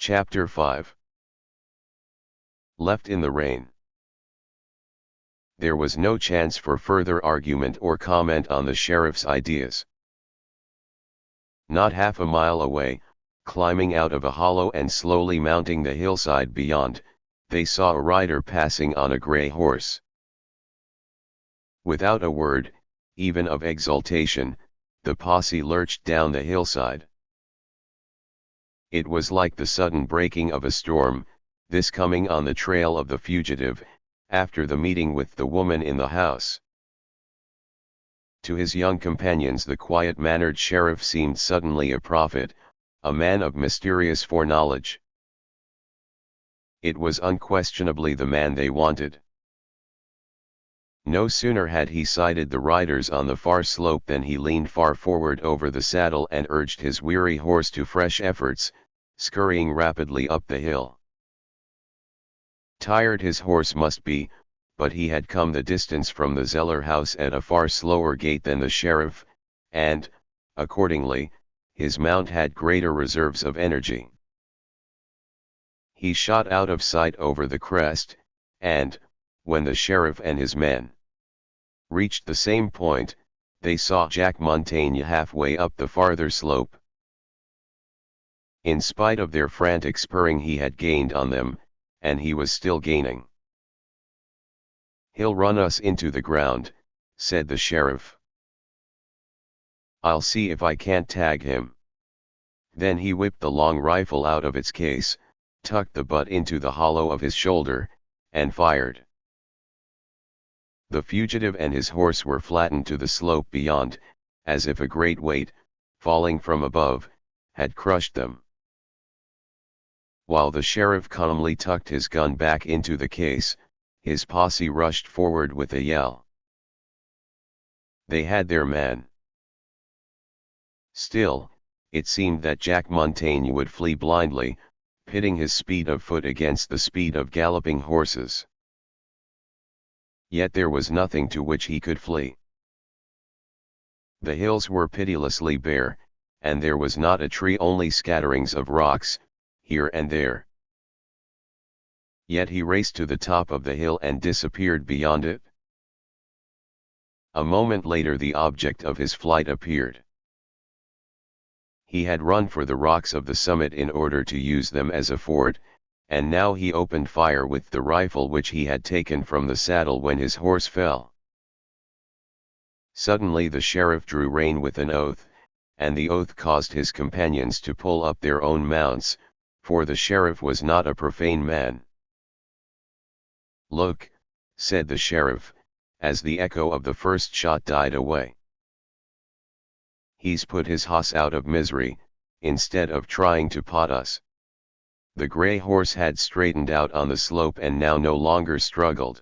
Chapter 5. Left in the rain. There was no chance for further argument or comment on the sheriff's ideas. Not half a mile away, climbing out of a hollow and slowly mounting the hillside beyond, they saw a rider passing on a gray horse. Without a word, even of exultation, the posse lurched down the hillside. It was like the sudden breaking of a storm, this coming on the trail of the fugitive, after the meeting with the woman in the house. To his young companions the quiet-mannered sheriff seemed suddenly a prophet, a man of mysterious foreknowledge. It was unquestionably the man they wanted. No sooner had he sighted the riders on the far slope than he leaned far forward over the saddle and urged his weary horse to fresh efforts, scurrying rapidly up the hill. Tired his horse must be, but he had come the distance from the Zeller house at a far slower gait than the sheriff, and, accordingly, his mount had greater reserves of energy. He shot out of sight over the crest, and, when the sheriff and his men reached the same point, they saw Jack Montaigne halfway up the farther slope. In spite of their frantic spurring he had gained on them, and he was still gaining. "He'll run us into the ground," said the sheriff. "I'll see if I can't tag him." Then he whipped the long rifle out of its case, tucked the butt into the hollow of his shoulder, and fired. The fugitive and his horse were flattened to the slope beyond, as if a great weight, falling from above, had crushed them. While the sheriff calmly tucked his gun back into the case, his posse rushed forward with a yell. They had their man. Still, it seemed that Jack Montaigne would flee blindly, pitting his speed of foot against the speed of galloping horses. Yet there was nothing to which he could flee. The hills were pitilessly bare, and there was not a tree, only scatterings of rocks, here and there. Yet he raced to the top of the hill and disappeared beyond it. A moment later the object of his flight appeared. He had run for the rocks of the summit in order to use them as a fort, and now he opened fire with the rifle which he had taken from the saddle when his horse fell. Suddenly the sheriff drew rein with an oath, and the oath caused his companions to pull up their own mounts, for the sheriff was not a profane man. "Look," said the sheriff, as the echo of the first shot died away. "He's put his hoss out of misery, instead of trying to pot us." The gray horse had straightened out on the slope and now no longer struggled.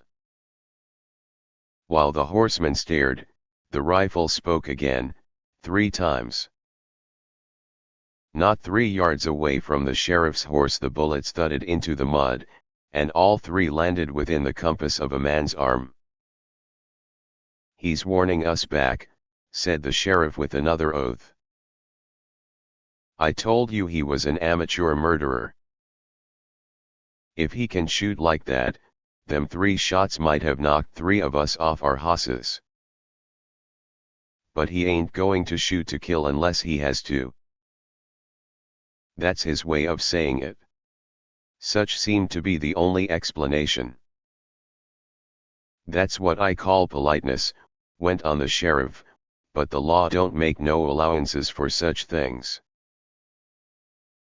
While the horseman stared, the rifle spoke again, 3 times. Not 3 yards away from the sheriff's horse the bullets thudded into the mud, and all 3 landed within the compass of a man's arm. "He's warning us back," said the sheriff with another oath. "I told you he was an amateur murderer. If he can shoot like that, them 3 shots might have knocked 3 of us off our hosses. But he ain't going to shoot to kill unless he has to. That's his way of saying it." Such seemed to be the only explanation. "That's what I call politeness," went on the sheriff, "but the law don't make no allowances for such things.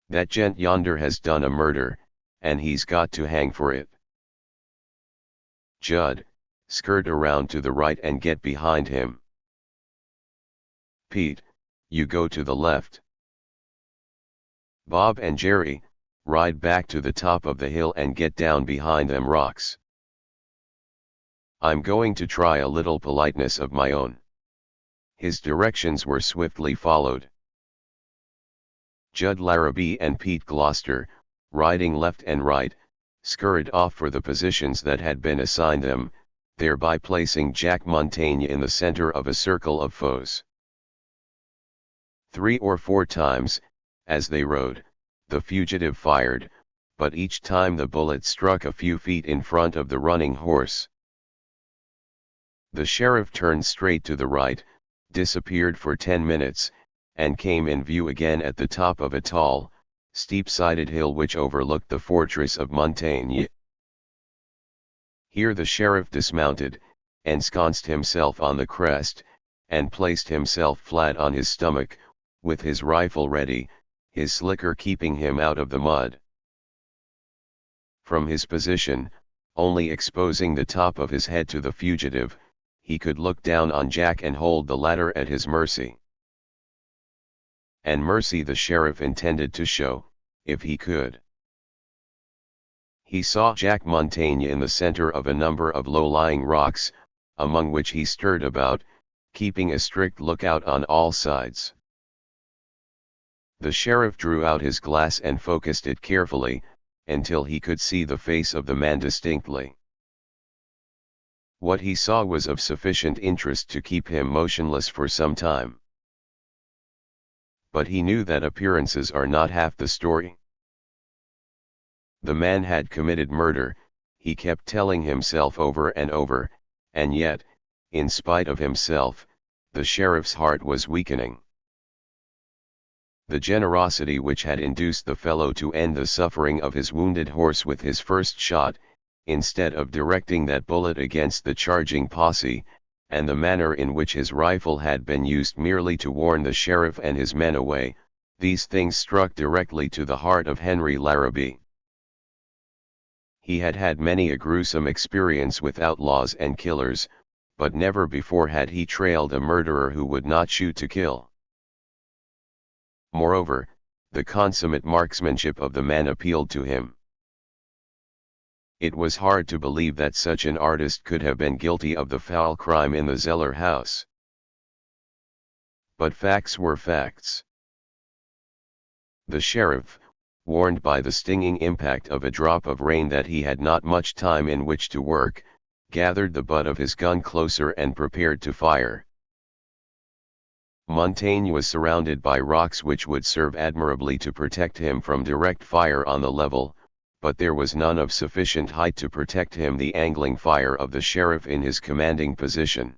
That gent yonder has done a murder, and he's got to hang for it. Judd, skirt around to the right and get behind him. Pete, you go to the left. Bob and Jerry, ride back to the top of the hill and get down behind them rocks. I'm going to try a little politeness of my own." His directions were swiftly followed. Judd Larrabee and Pete Gloucester, riding left and right, scurried off for the positions that had been assigned them, thereby placing Jack Montaigne in the center of a circle of foes. 3 or 4 times, as they rode, the fugitive fired, but each time the bullet struck a few feet in front of the running horse. The sheriff turned straight to the right, disappeared for 10 minutes, and came in view again at the top of a tall, steep-sided hill which overlooked the fortress of Montaigne. Here the sheriff dismounted, ensconced himself on the crest, and placed himself flat on his stomach, with his rifle ready, his slicker keeping him out of the mud. From his position, only exposing the top of his head to the fugitive, he could look down on Jack and hold the latter at his mercy. And mercy the sheriff intended to show, if he could. He saw Jack Montaigne in the center of a number of low-lying rocks, among which he stirred about, keeping a strict lookout on all sides. The sheriff drew out his glass and focused it carefully, until he could see the face of the man distinctly. What he saw was of sufficient interest to keep him motionless for some time. But he knew that appearances are not half the story. The man had committed murder, he kept telling himself over and over, and yet, in spite of himself, the sheriff's heart was weakening. The generosity which had induced the fellow to end the suffering of his wounded horse with his first shot, instead of directing that bullet against the charging posse, and the manner in which his rifle had been used merely to warn the sheriff and his men away, these things struck directly to the heart of Henry Larrabee. He had had many a gruesome experience with outlaws and killers, but never before had he trailed a murderer who would not shoot to kill. Moreover, the consummate marksmanship of the man appealed to him. It was hard to believe that such an artist could have been guilty of the foul crime in the Zeller house. But facts were facts. The sheriff, warned by the stinging impact of a drop of rain that he had not much time in which to work, gathered the butt of his gun closer and prepared to fire. Montaigne was surrounded by rocks which would serve admirably to protect him from direct fire on the level, but there was none of sufficient height to protect him the angling fire of the sheriff in his commanding position.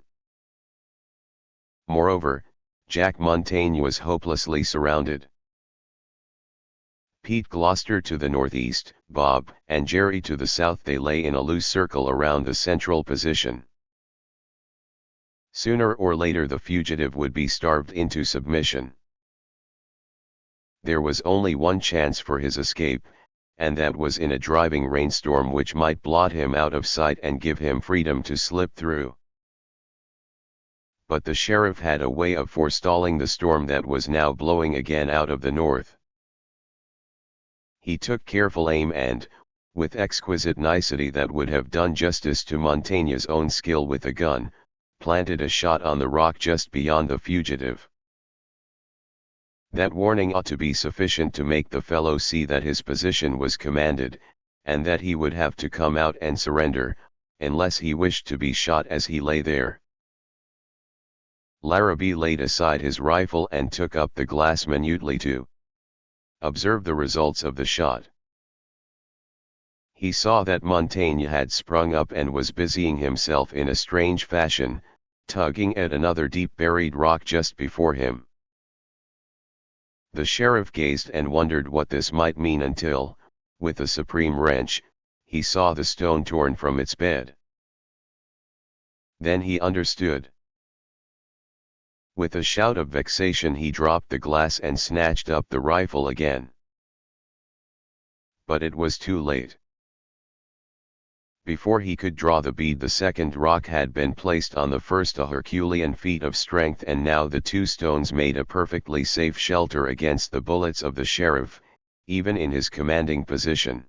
Moreover, Jack Montaigne was hopelessly surrounded. Pete Gloucester to the northeast, Bob and Jerry to the south, they lay in a loose circle around the central position. Sooner or later the fugitive would be starved into submission. There was only one chance for his escape, and that was in a driving rainstorm which might blot him out of sight and give him freedom to slip through. But the sheriff had a way of forestalling the storm that was now blowing again out of the north. He took careful aim and, with exquisite nicety that would have done justice to Montaigne's own skill with a gun, planted a shot on the rock just beyond the fugitive. That warning ought to be sufficient to make the fellow see that his position was commanded, and that he would have to come out and surrender, unless he wished to be shot as he lay there. Larrabee laid aside his rifle and took up the glass minutely to observe the results of the shot. He saw that Montaigne had sprung up and was busying himself in a strange fashion, tugging at another deep-buried rock just before him. The sheriff gazed and wondered what this might mean until, with a supreme wrench, he saw the stone torn from its bed. Then he understood. With a shout of vexation he dropped the glass and snatched up the rifle again. But it was too late. Before he could draw the bead, the second rock had been placed on the first, a Herculean feat of strength, and now the two stones made a perfectly safe shelter against the bullets of the sheriff, even in his commanding position.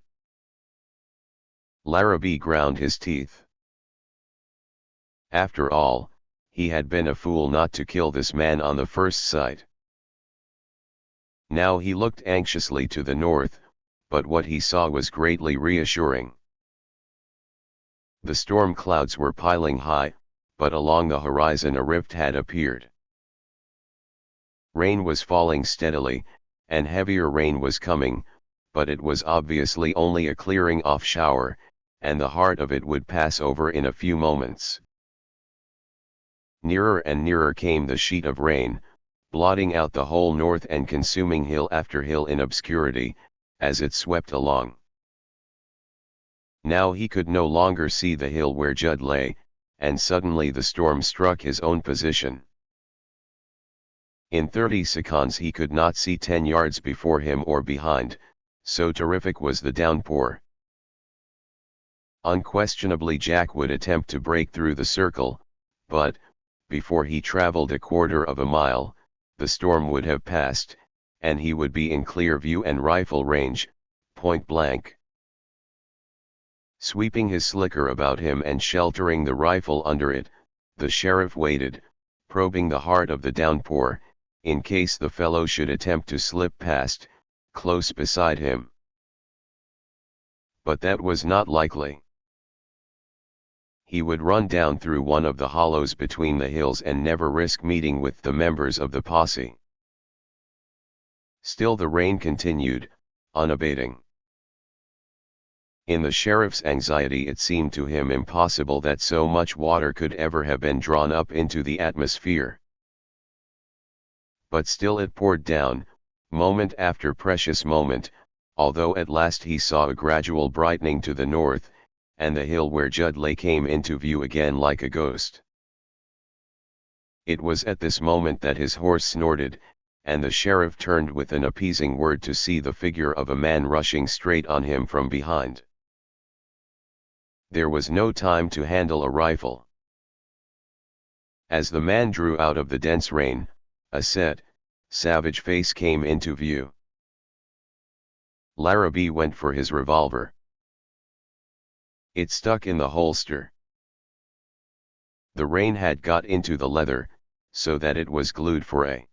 Larrabee ground his teeth. After all, he had been a fool not to kill this man on the first sight. Now he looked anxiously to the north, but what he saw was greatly reassuring. The storm clouds were piling high, but along the horizon a rift had appeared. Rain was falling steadily, and heavier rain was coming, but it was obviously only a clearing off shower, and the heart of it would pass over in a few moments. Nearer and nearer came the sheet of rain, blotting out the whole north and consuming hill after hill in obscurity, as it swept along. Now he could no longer see the hill where Judd lay, and suddenly the storm struck his own position. In 30 seconds he could not see 10 yards before him or behind, so terrific was the downpour. Unquestionably Jack would attempt to break through the circle, but, before he traveled a quarter of a mile, the storm would have passed, and he would be in clear view and rifle range, point blank. Sweeping his slicker about him and sheltering the rifle under it, the sheriff waited, probing the heart of the downpour, in case the fellow should attempt to slip past, close beside him. But that was not likely. He would run down through one of the hollows between the hills and never risk meeting with the members of the posse. Still the rain continued, unabating. In the sheriff's anxiety it seemed to him impossible that so much water could ever have been drawn up into the atmosphere. But still it poured down, moment after precious moment, although at last he saw a gradual brightening to the north, and the hill where Judd lay came into view again like a ghost. It was at this moment that his horse snorted, and the sheriff turned with an appeasing word to see the figure of a man rushing straight on him from behind. There was no time to handle a rifle. As the man drew out of the dense rain, a set, savage face came into view. Larrabee went for his revolver. It stuck in the holster. The rain had got into the leather, so that it was glued for a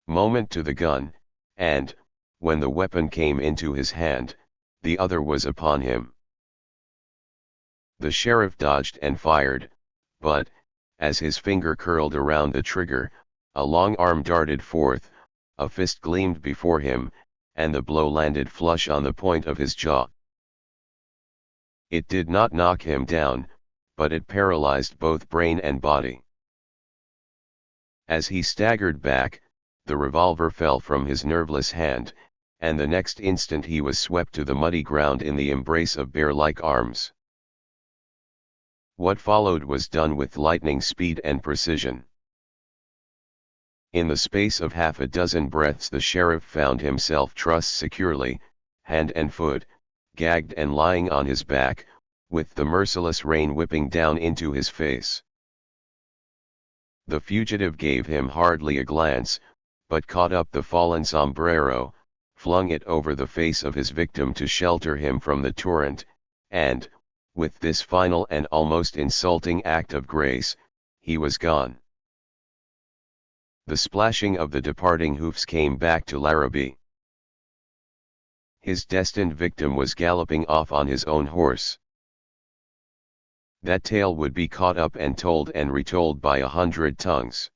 moment to the gun, and, when the weapon came into his hand, the other was upon him. The sheriff dodged and fired, but, as his finger curled around the trigger, a long arm darted forth, a fist gleamed before him, and the blow landed flush on the point of his jaw. It did not knock him down, but it paralyzed both brain and body. As he staggered back, the revolver fell from his nerveless hand, and the next instant he was swept to the muddy ground in the embrace of bear-like arms. What followed was done with lightning speed and precision. In the space of half a dozen breaths the sheriff found himself trussed securely, hand and foot, gagged and lying on his back, with the merciless rain whipping down into his face. The fugitive gave him hardly a glance, but caught up the fallen sombrero, flung it over the face of his victim to shelter him from the torrent, and, with this final and almost insulting act of grace, he was gone. The splashing of the departing hoofs came back to Larrabee. His destined victim was galloping off on his own horse. That tale would be caught up and told and retold by 100 tongues.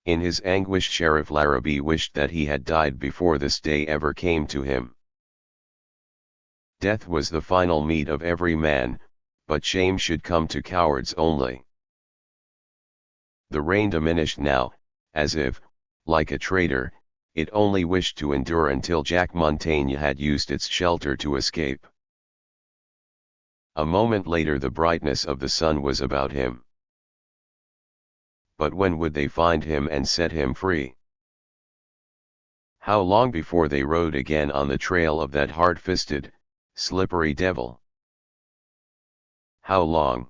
In his anguish Sheriff Larrabee wished that he had died before this day ever came to him. Death was the final meed of every man, but shame should come to cowards only. The rain diminished now, as if, like a traitor, it only wished to endure until Jack Montaigne had used its shelter to escape. A moment later the brightness of the sun was about him. But when would they find him and set him free? How long before they rode again on the trail of that hard-fisted, slippery devil? How long?